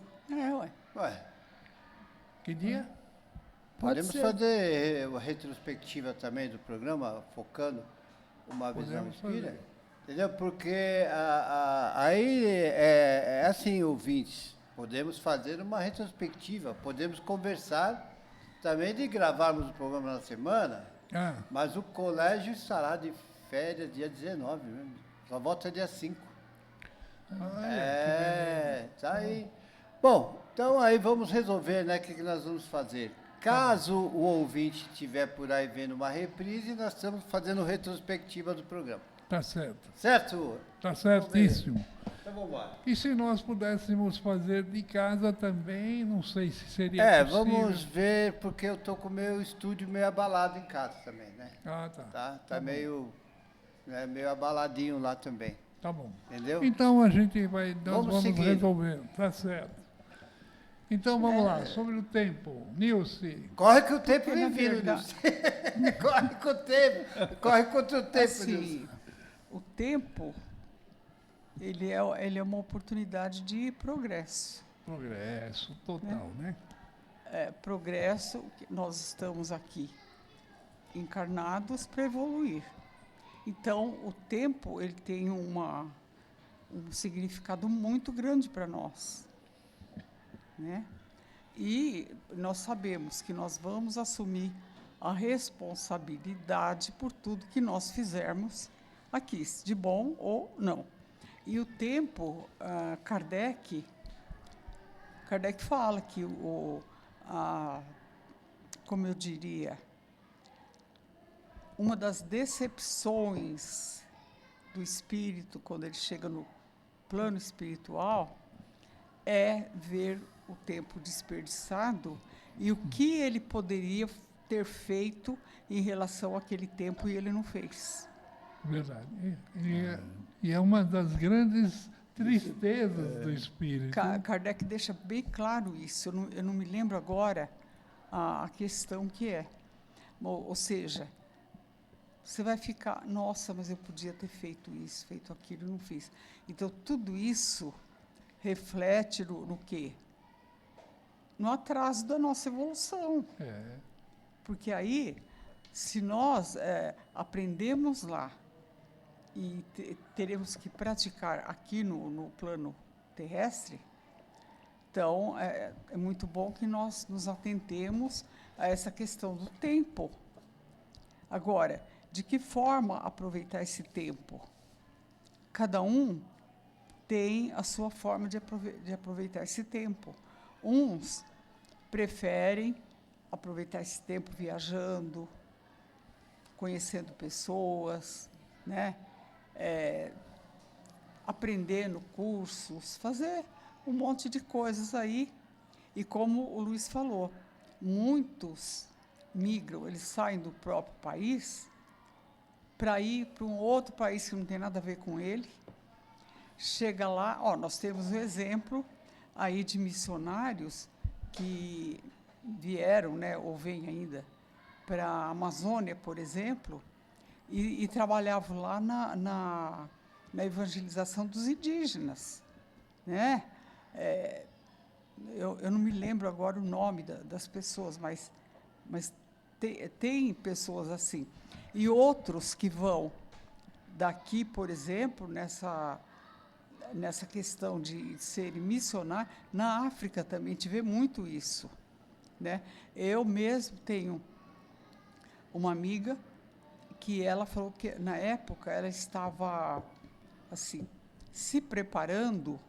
Ué. Que dia? Podemos fazer uma retrospectiva também do programa, focando uma visão espírita. Entendeu? Porque aí é assim, ouvintes. Podemos fazer uma retrospectiva, podemos conversar também de gravarmos o programa na semana, mas o colégio estará de férias dia 19, né? Só volta dia 5. Tá aí. Bom, então aí vamos resolver, né, o que nós vamos fazer. Caso o ouvinte estiver por aí vendo uma reprise, nós estamos fazendo retrospectiva do programa. Tá certo. Certo? Tá certíssimo. Então Então vamos embora. E se nós pudéssemos fazer de casa também, não sei se seria possível. Vamos ver, porque eu tô com o meu estúdio meio abalado em casa também, né? Ah, tá. Tá meio abaladinho lá também. Tá bom. Entendeu? Então nós vamos seguir. resolver, tá certo. Então vamos lá, sobre o tempo. Nilce. Corre que o tempo vem na vindo, verdade- Nilce. Corre com o tempo. Corre contra o tempo, Nilce. Assim, o tempo, ele é uma oportunidade de progresso. Progresso total, né? Progresso, que nós estamos aqui encarnados para evoluir. Então, o tempo, ele tem um significado muito grande para nós, né? E nós sabemos que nós vamos assumir a responsabilidade por tudo que nós fizermos aqui, de bom ou não. E o tempo, Kardec fala que como eu diria, uma das decepções do espírito, quando ele chega no plano espiritual, é ver o tempo desperdiçado e o que ele poderia ter feito em relação àquele tempo e ele não fez. Verdade. E é uma das grandes tristezas do espírito. Kardec deixa bem claro isso. Eu não me lembro agora a questão que é. Ou seja, você vai ficar, nossa, mas eu podia ter feito isso, feito aquilo, não fiz. Então, tudo isso reflete no quê? No atraso da nossa evolução. Porque aí, se nós aprendemos lá e teremos que praticar aqui no plano terrestre, então é muito bom que nós nos atentemos a essa questão do tempo. Agora, de que forma aproveitar esse tempo? Cada um tem a sua forma de aproveitar esse tempo. Uns preferem aproveitar esse tempo viajando, conhecendo pessoas, né? Aprendendo cursos, fazer um monte de coisas aí. E como o Luiz falou, muitos migram, eles saem do próprio país para ir para um outro país que não tem nada a ver com ele. Chega lá, nós temos um exemplo aí de missionários que vieram, né, ou vêm ainda, para a Amazônia, por exemplo, e trabalhavam lá na evangelização dos indígenas, né? Eu não me lembro agora o nome das pessoas, mas tem pessoas assim. E outros que vão daqui, por exemplo, nessa questão de ser missionário, na África também te vê muito isso, né? Eu mesmo tenho uma amiga que ela falou que, na época, ela estava, assim, se preparando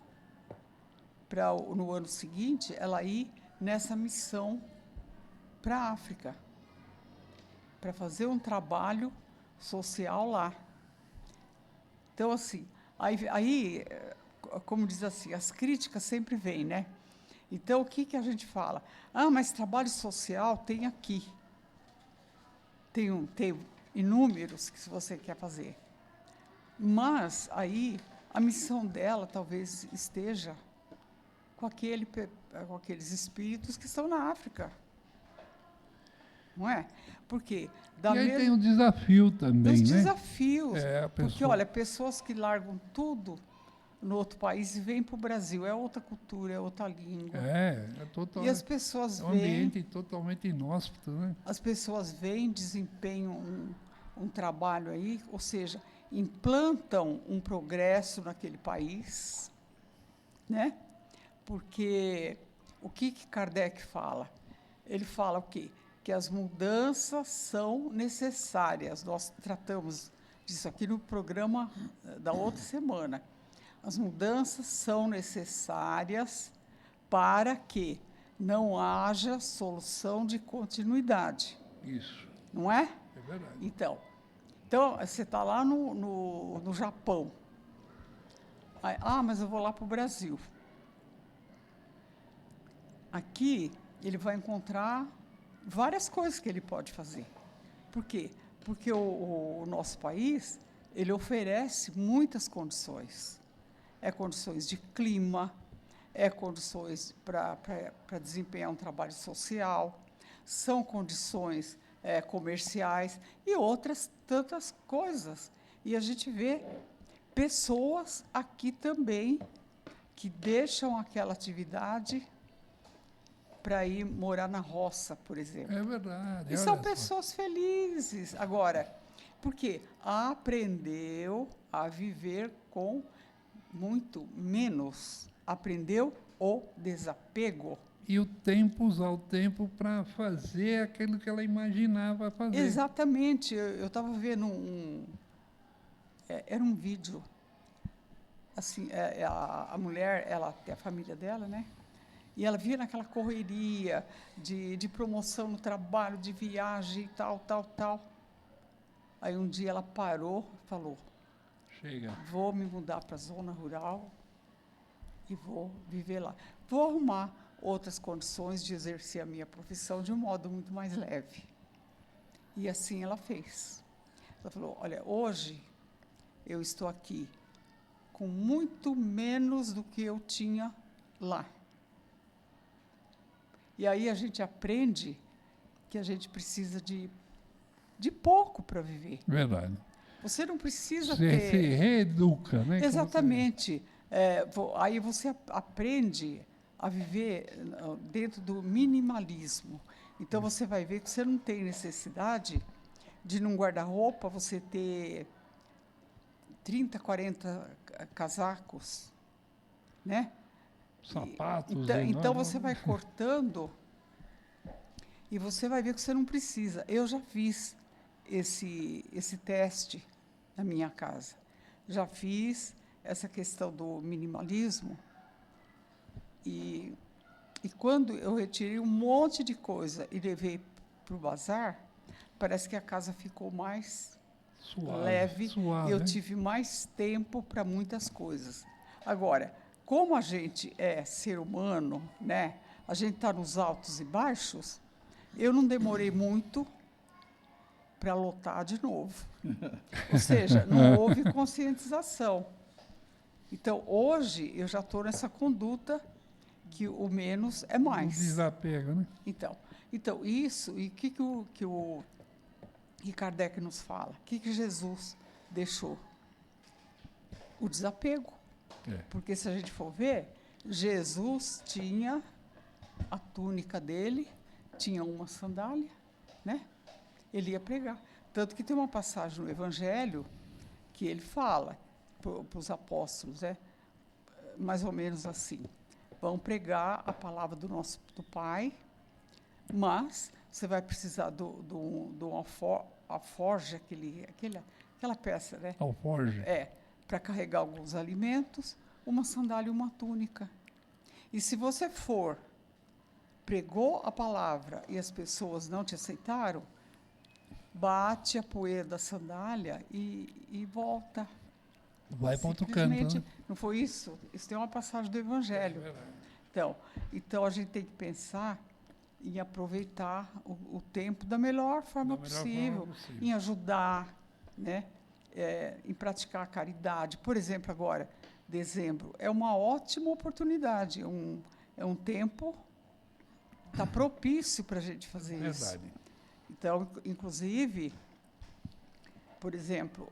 para, no ano seguinte, ela ir nessa missão para a África, para fazer um trabalho social lá. Então, assim, aí, como diz assim, as críticas sempre vêm, né? Então, o que a gente fala? Mas trabalho social tem aqui. Tem inúmeros que você quer fazer. Mas, aí, a missão dela talvez esteja com aqueles espíritos que estão na África. Não é? Porque e aí tem um desafio também, os né? Desafios. Porque, olha, pessoas que largam tudo no outro país e vêm para o Brasil. É outra cultura, é outra língua. Totalmente. E as pessoas vêm... É um ambiente totalmente inóspito, né? As pessoas vêm, desempenham um trabalho aí, ou seja, implantam um progresso naquele país, né? Porque o que Kardec fala? Ele fala o quê? Que as mudanças são necessárias. Nós tratamos disso aqui no programa da outra semana. As mudanças são necessárias para que não haja solução de continuidade. Isso. Não é? É verdade. Então você está lá no Japão. Aí, mas eu vou lá para o Brasil. Aqui, ele vai encontrar várias coisas que ele pode fazer. Por quê? Porque o nosso país, ele oferece muitas condições. É condições de clima, é condições para desempenhar um trabalho social, são condições comerciais e outras tantas coisas. E a gente vê pessoas aqui também que deixam aquela atividade para ir morar na roça, por exemplo. É verdade. E são pessoas felizes. Agora, por quê? Aprendeu a viver com muito menos. Aprendeu o desapego. E o tempo, usar o tempo para fazer aquilo que ela imaginava fazer. Exatamente. Eu estava vendo era um vídeo. Assim, a mulher, ela tem a família dela, né? E ela via naquela correria de promoção no trabalho, de viagem, tal. Aí um dia ela parou e falou, chega, vou me mudar para a zona rural e vou viver lá. Vou arrumar outras condições de exercer a minha profissão de um modo muito mais leve. E assim ela fez. Ela falou, olha, hoje eu estou aqui com muito menos do que eu tinha lá. E aí a gente aprende que a gente precisa de pouco para viver. Verdade. Você não precisa Você ter... se reeduca, né? Exatamente. Aí você aprende a viver dentro do minimalismo. Então, você vai ver que você não tem necessidade de, num guarda-roupa, você ter 30, 40 casacos, né? Sapatos. Então você vai cortando e você vai ver que você não precisa. Eu já fiz esse teste na minha casa. Já fiz essa questão do minimalismo e quando eu retirei um monte de coisa e levei para o bazar, parece que a casa ficou mais leve e eu tive mais tempo para muitas coisas. Agora, como a gente é ser humano, né? A gente está nos altos e baixos, eu não demorei muito para lotar de novo. Ou seja, não houve conscientização. Então, hoje, eu já estou nessa conduta que o menos é mais. O desapego, né? Então isso, e o que o Kardec nos fala? O que Jesus deixou? O desapego. Porque, se a gente for ver, Jesus tinha a túnica dele, tinha uma sandália, né? Ele ia pregar. Tanto que tem uma passagem no Evangelho que ele fala para os apóstolos, mais ou menos assim, vão pregar a palavra do Pai, mas você vai precisar do alforje, aquela peça, né? Alforje. Para carregar alguns alimentos, uma sandália e uma túnica. E se você pregou a palavra e as pessoas não te aceitaram, bate a poeira da sandália e volta. Vai para outro canto, né? Não foi isso? Isso tem uma passagem do Evangelho. Então, a gente tem que pensar em aproveitar o tempo da melhor forma possível, em ajudar, né? Em praticar a caridade. Por exemplo, agora, dezembro, é uma ótima oportunidade, é um tempo, está propício para a gente fazer isso. Verdade. Então, inclusive, por exemplo,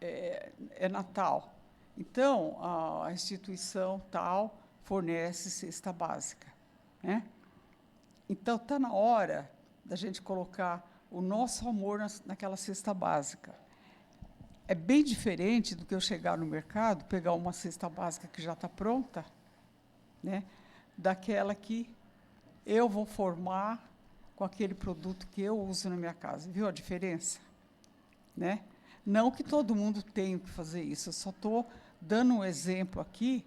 é Natal. Então, a instituição tal fornece cesta básica, né? Então, está na hora da gente colocar o nosso amor naquela cesta básica. É bem diferente do que eu chegar no mercado, pegar uma cesta básica que já está pronta, né? Daquela que eu vou formar com aquele produto que eu uso na minha casa. Viu a diferença? Né? Não que todo mundo tenha que fazer isso, eu só estou dando um exemplo aqui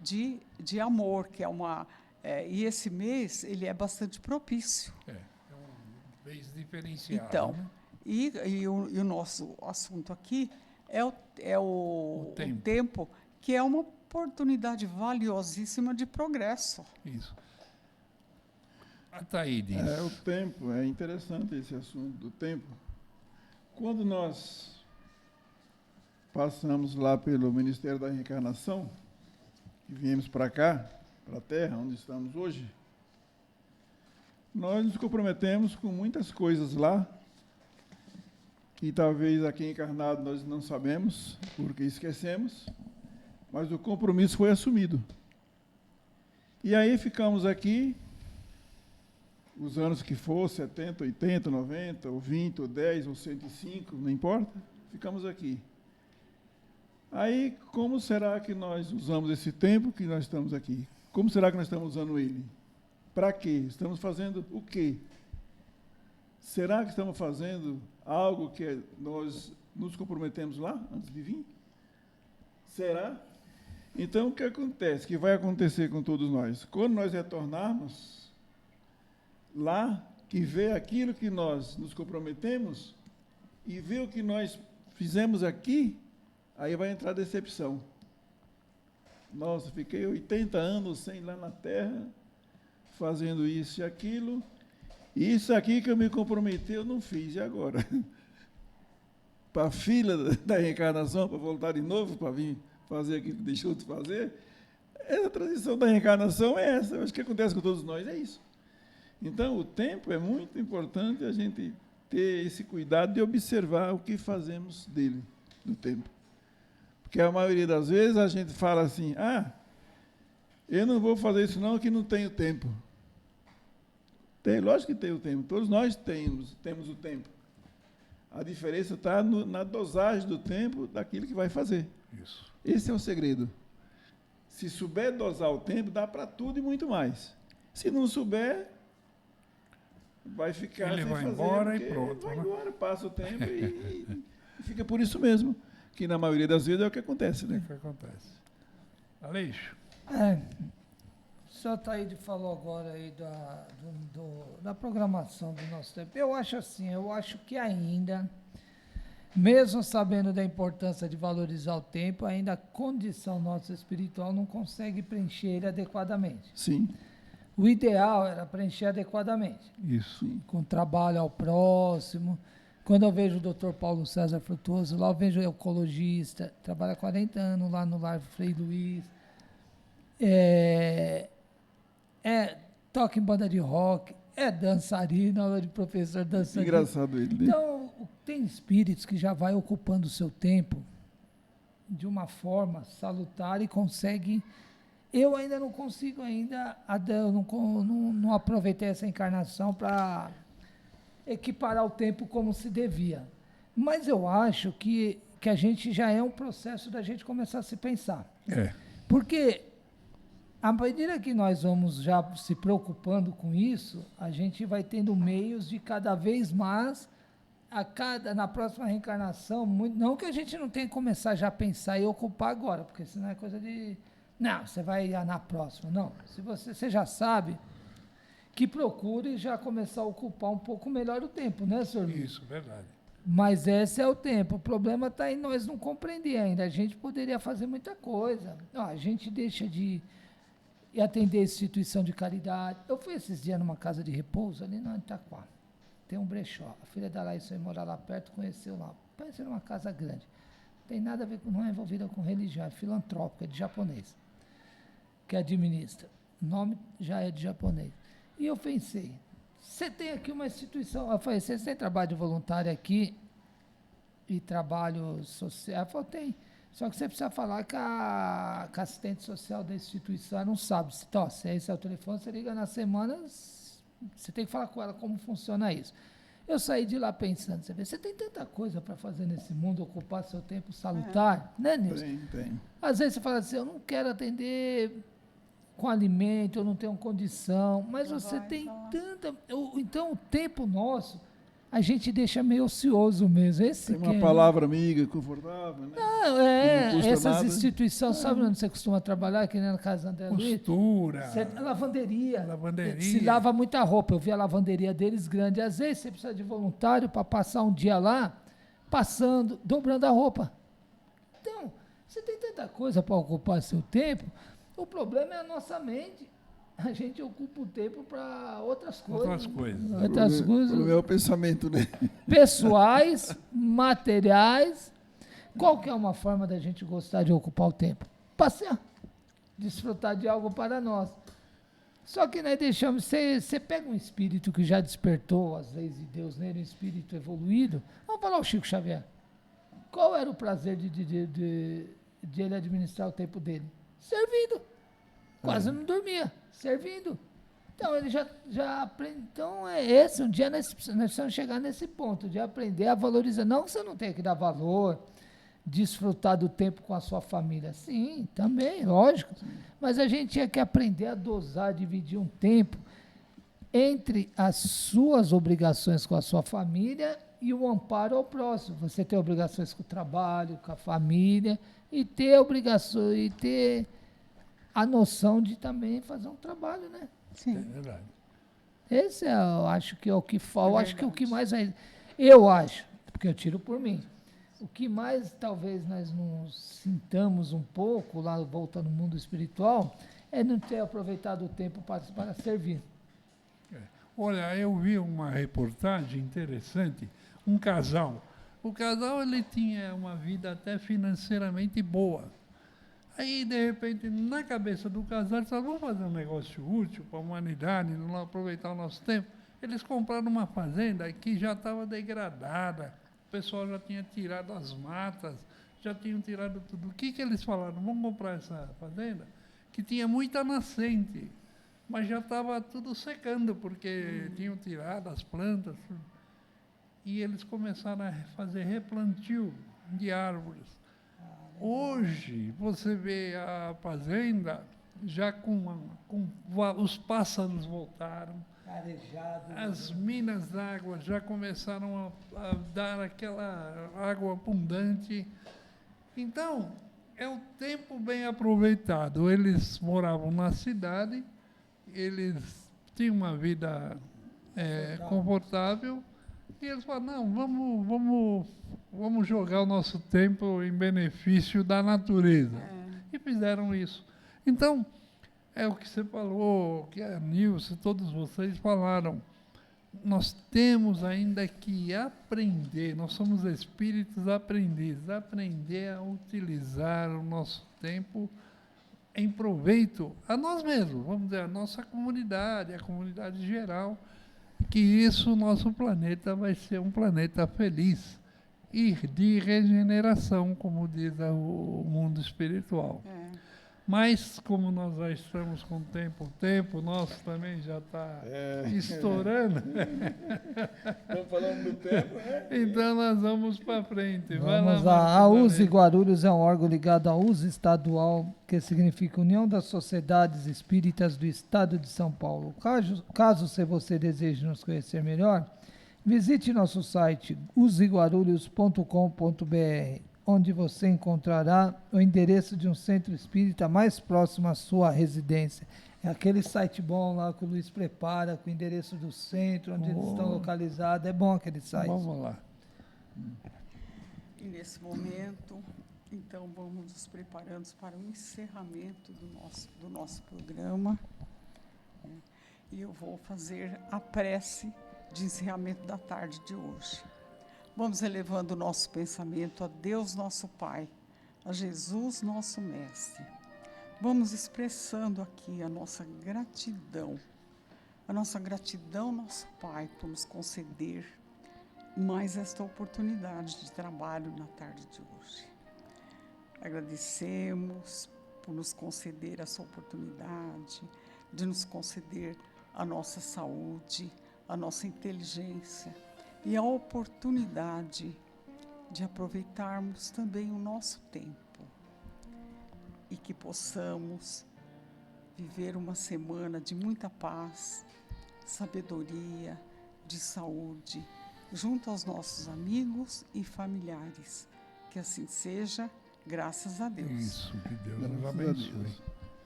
de amor, que é uma... e esse mês, ele é bastante propício. É um mês diferenciado. Então, né? e o nosso assunto aqui é o tempo, que é uma oportunidade valiosíssima de progresso. Isso. Ataídes. O tempo, é interessante esse assunto do tempo. Quando nós passamos lá pelo Ministério da Reencarnação, e viemos para cá, para a Terra, onde estamos hoje, nós nos comprometemos com muitas coisas lá, que talvez aqui encarnado nós não sabemos, porque esquecemos, mas o compromisso foi assumido. E aí ficamos aqui, os anos que for, 70, 80, 90, ou 20, ou 10, ou 105, não importa, ficamos aqui. Aí, como será que nós usamos esse tempo que nós estamos aqui? Como será que nós estamos usando ele? Para quê? Estamos fazendo o quê? Será que estamos fazendo algo que nós nos comprometemos lá, antes de vir? Será? Então, o que acontece? O que vai acontecer com todos nós? Quando nós retornarmos lá, que vê aquilo que nós nos comprometemos e vê o que nós fizemos aqui, aí vai entrar a decepção. Nossa, fiquei 80 anos sem ir lá na Terra, fazendo isso e aquilo, e isso aqui que eu me comprometi, eu não fiz, e agora? Para a fila da reencarnação, para voltar de novo, para vir fazer aquilo que deixou de fazer, essa transição da reencarnação é essa, eu acho que acontece com todos nós, é isso. Então, o tempo é muito importante a gente ter esse cuidado de observar o que fazemos dele, do tempo. Porque a maioria das vezes a gente fala assim, eu não vou fazer isso não, que não tenho tempo. Lógico que tem o tempo, todos nós temos o tempo. A diferença está na dosagem do tempo daquilo que vai fazer. Isso. Esse é o segredo. Se souber dosar o tempo, dá para tudo e muito mais. Se não souber, vai ficar ele sem vai fazer. embora e pronto. Vai embora, passa o tempo e fica por isso mesmo. Que na maioria das vezes é o que acontece, né? É o que acontece. Aleixo. O senhor Ataíde falou agora aí da programação do nosso tempo. Eu acho que ainda, mesmo sabendo da importância de valorizar o tempo, ainda a condição nossa espiritual não consegue preencher ele adequadamente. Sim. O ideal era preencher adequadamente. Isso. Com trabalho ao próximo. Quando eu vejo o Dr. Paulo César Frutuoso, lá eu vejo ecologista, trabalha há 40 anos lá no Lar Frei Luiz, toca em banda de rock, é dançarino, aula de professor dançarino. Engraçado ele, né? Então, tem espíritos que já vai ocupando o seu tempo de uma forma salutar e consegue. Eu ainda não consigo, não aproveitei essa encarnação para equiparar o tempo como se devia. Mas eu acho que a gente já é um processo da gente começar a se pensar. Porque à medida que nós vamos já se preocupando com isso, a gente vai tendo meios de cada vez mais, na próxima reencarnação, não que a gente não tenha que começar já a pensar e ocupar agora, porque senão é coisa de... Não, você vai na próxima. Não, se você já sabe, que procure já começar a ocupar um pouco melhor o tempo, né, senhor Luiz? Isso, verdade. Mas esse é o tempo. O problema está em nós não compreender ainda. A gente poderia fazer muita coisa. A gente deixa de atender instituição de caridade. Eu fui esses dias numa casa de repouso ali no Itaquá. Tem um brechó. A filha da Laís foi morar lá perto, conheceu lá. Parece uma casa grande. Tem nada a ver com, não é envolvida com religião, é filantrópica, é de japonês, que administra. O nome já é de japonês. E eu pensei, você tem aqui uma instituição, eu falei, você tem trabalho de voluntário aqui e trabalho social? Ela falou, tem, só que você precisa falar com a assistente social da instituição, ela não sabe, se esse é o telefone, você liga na semana, você tem que falar com ela como funciona isso. Eu saí de lá pensando, você tem tanta coisa para fazer nesse mundo, ocupar seu tempo salutar, né, Nilson? Tem. Às vezes você fala assim, eu não quero atender com alimento, eu não tenho condição, mas você tem tanta... Então, o tempo nosso, a gente deixa meio ocioso mesmo. Tem uma palavra amiga, confortável, né? Não, essas instituições, sabe onde você costuma trabalhar? Aqui na casa André Luiz? Costura. Lavanderia. Lavanderia. Se lava muita roupa. Eu vi a lavanderia deles grande. Às vezes você precisa de voluntário para passar um dia lá, dobrando a roupa. Você tem tanta coisa para ocupar seu tempo, o problema é a nossa mente. A gente ocupa o tempo para outras coisas. Outras coisas. É o pensamento, né? Pessoais, materiais. Qual que é uma forma da gente gostar de ocupar o tempo? Passear. Desfrutar de algo para nós. Só que nós deixamos, você pega um espírito que já despertou as leis de Deus nele, um espírito evoluído, vamos falar o Chico Xavier. Qual era o prazer de ele administrar o tempo dele? Servindo. Quase não dormia, servindo. Então ele já aprende. Então é esse, um dia nós precisamos chegar nesse ponto, de aprender a valorizar. Não que você não tenha que dar valor, desfrutar do tempo com a sua família. Sim, também, lógico. Mas a gente tinha que aprender a dosar, dividir um tempo entre as suas obrigações com a sua família e o amparo ao próximo. Você tem obrigações com o trabalho, com a família, e ter obrigações, e ter a noção de também fazer um trabalho, né? Sim. É verdade. Esse é, eu acho que é o que falta. Eu acho que o que mais vai. Eu acho, porque eu tiro por mim. O que mais talvez nós nos sintamos um pouco, lá voltando no mundo espiritual, é não ter aproveitado o tempo para servir. Olha, eu vi uma reportagem interessante, um casal. O casal ele tinha uma vida até financeiramente boa. Aí, de repente, na cabeça do casal, eles falaram, vamos fazer um negócio útil para a humanidade, não aproveitar o nosso tempo. Eles compraram uma fazenda que já estava degradada, o pessoal já tinha tirado as matas, já tinham tirado tudo. O que eles falaram? Vamos comprar essa fazenda, que tinha muita nascente, mas já estava tudo secando, porque tinham tirado as plantas. Tudo. E eles começaram a fazer replantio de árvores. Hoje, você vê a fazenda já os pássaros voltaram, as minas d'água já começaram a dar aquela água abundante. Então, é um tempo bem aproveitado. Eles moravam na cidade, eles tinham uma vida confortável, e eles falaram, não, vamos jogar o nosso tempo em benefício da natureza. E fizeram isso. Então, é o que você falou, que a Nilce, todos vocês falaram. Nós temos ainda que aprender, nós somos espíritos aprendizes, aprender a utilizar o nosso tempo em proveito a nós mesmos, vamos dizer, a nossa comunidade, a comunidade geral, que isso, o nosso planeta vai ser um planeta feliz e de regeneração, como diz o mundo espiritual. Mas, como nós já estamos com o tempo nosso também já está estourando. Estamos falando do tempo, né? Então, nós vamos para frente. Vamos lá. A USE Guarulhos é um órgão ligado à USE estadual, que significa União das Sociedades Espíritas do Estado de São Paulo. Caso você deseje nos conhecer melhor, visite nosso site useguarulhos.com.br, onde você encontrará o endereço de um centro espírita mais próximo à sua residência. É aquele site bom lá que o Luiz prepara, com o endereço do centro, onde eles estão localizados. É bom aquele site. Vamos lá. E nesse momento, então, vamos nos preparando para o encerramento do nosso programa. E eu vou fazer a prece de encerramento da tarde de hoje. Vamos elevando o nosso pensamento a Deus, nosso Pai, a Jesus, nosso Mestre. Vamos expressando aqui a nossa gratidão, nosso Pai, por nos conceder mais esta oportunidade de trabalho na tarde de hoje. Agradecemos por nos conceder essa oportunidade, de nos conceder a nossa saúde, a nossa inteligência, e a oportunidade de aproveitarmos também o nosso tempo e que possamos viver uma semana de muita paz, sabedoria, de saúde, junto aos nossos amigos e familiares. Que assim seja, graças a Deus. Isso, que Deus nos abençoe.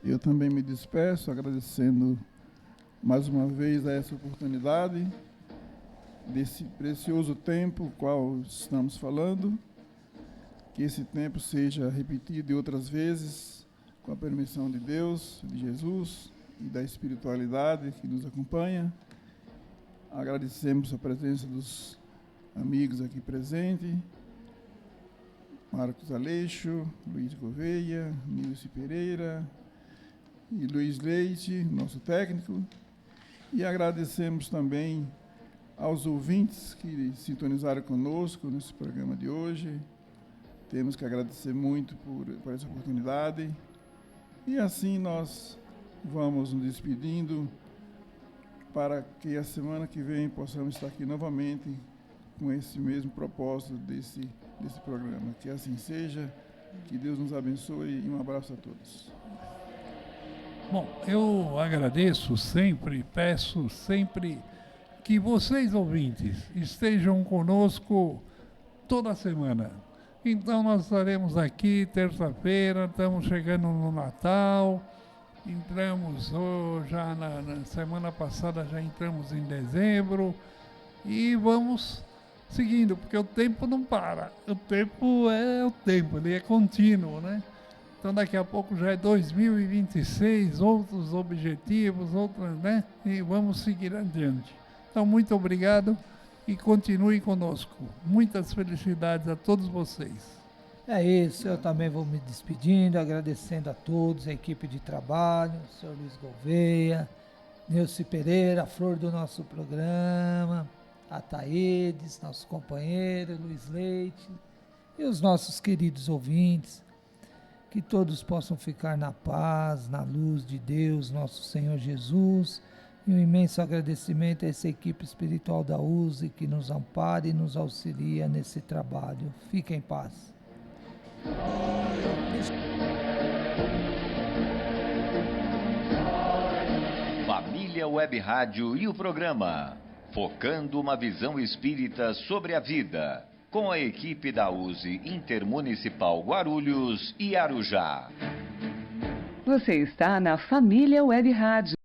Eu também me despeço agradecendo mais uma vez a essa oportunidade, desse precioso tempo qual estamos falando, que esse tempo seja repetido outras vezes, com a permissão de Deus, de Jesus e da espiritualidade que nos acompanha. Agradecemos a presença dos amigos aqui presentes, Marcos Aleixo, Luiz Gouveia, Nilce Pereira e Luiz Leite, nosso técnico. E agradecemos também aos ouvintes que sintonizaram conosco nesse programa de hoje. Temos que agradecer muito por essa oportunidade. E assim nós vamos nos despedindo para que a semana que vem possamos estar aqui novamente com esse mesmo propósito desse programa. Que assim seja, que Deus nos abençoe e um abraço a todos. Bom, eu agradeço sempre, peço sempre que vocês, ouvintes, estejam conosco toda semana. Então, nós estaremos aqui terça-feira, estamos chegando no Natal, entramos já na semana passada, já entramos em dezembro e vamos seguindo, porque o tempo não para, o tempo, ele é contínuo, né? Então daqui a pouco já é 2026, outros objetivos, né? E vamos seguir adiante. Então muito obrigado e continue conosco. Muitas felicidades a todos vocês. É isso, eu também vou me despedindo, agradecendo a todos, a equipe de trabalho, o senhor Luiz Gouveia, Nilce Pereira, a flor do nosso programa, a Taedes, nosso companheiro, Luiz Leite, e os nossos queridos ouvintes, que todos possam ficar na paz, na luz de Deus, nosso Senhor Jesus, e um imenso agradecimento a essa equipe espiritual da USE que nos ampara e nos auxilia nesse trabalho. Fiquem em paz. Família Web Rádio e o programa Focando uma Visão Espírita sobre a Vida, com a equipe da USE Intermunicipal Guarulhos e Arujá. Você está na Família Web Rádio.